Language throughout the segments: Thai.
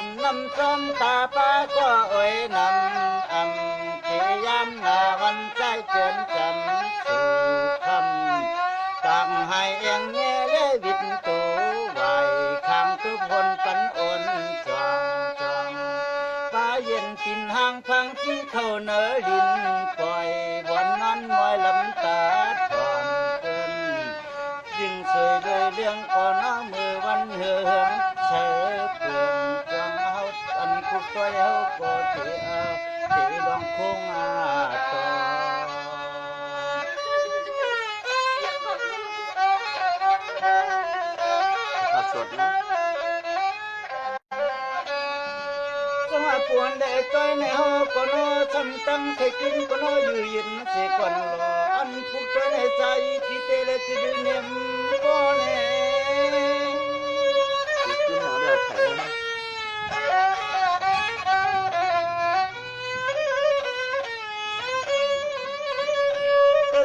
ำน้ำส้มตาป้าก็เอ่ยนำที่ยามหน้าวันใจเกินจำสู่คำต่างให้เอียงแง่เลวิตตูไหวข้างทุกคนปันอ่อนจองป้าเย็นปินห้างพังที่เขาเนอลินปล่อยบอนนั้นมอยลำตาถอนเกินจึงสวยด้วยเรื่องก่อนเอามือวันเหืองเชอเปลืองจังเฮาอันคุกตัวเฮาก็เถือลองคงต่อผัดสดนะก็มาปวนได้ต้อยในเฮาก็นอซ้ำตั้งเคยกินก็นออยู่ยินเสียก่อนรออันพุกตัวในใจที่เตเลติดเนมก็แน่ติดขึ้นหอเดือดไข่นะ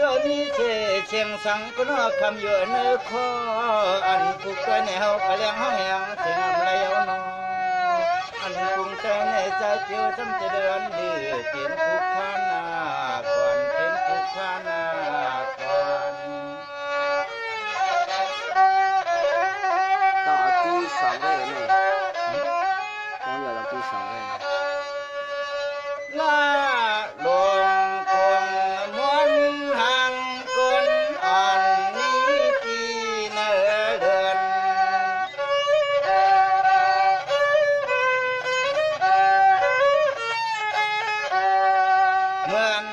เรามีเสียงสังก็นอคำอยู่เนื้อคออันพุกตัวในเฮาก็เลี้ยงเฮาแหงเสียงอะไรเอานออันพุงใจในใจเจียวจำจะเดินดื้อเป็นผู้ข้านาก่อนเป็นผู้ข้านาก่อนต้องเอาตีสองเลยเนี่ยต้องอย่าเอาตีสองเลยลาลงคงม้วนห่างคนอ่อนนี้ตีเนื้อเดือนเหมือน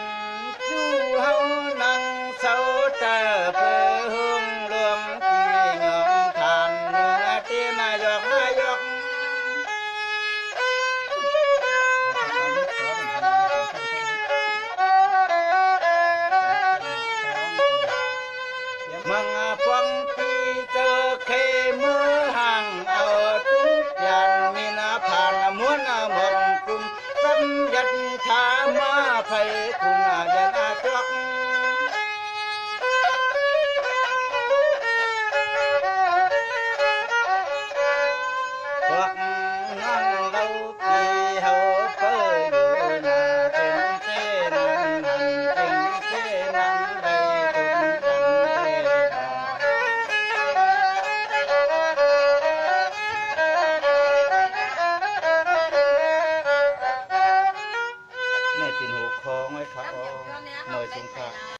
จู่เฮานั่งเศร้าตาเพื่อห้องรวมที่ยอมทานเนื้อเตี้ยนายกมังฟังที่เจอเคมือห่างเอาทุกอย่างมีนาผ่านม้วนหมดกลุ่มสัญญาถามาไฟคุณเดินจอกพวกนั่งเราปีเฮาเปิดอยู่นาเป็นเส้นเป็นเส้นได้ทุกในปิ่นหูคองไว้ครับหน่อยสงคราม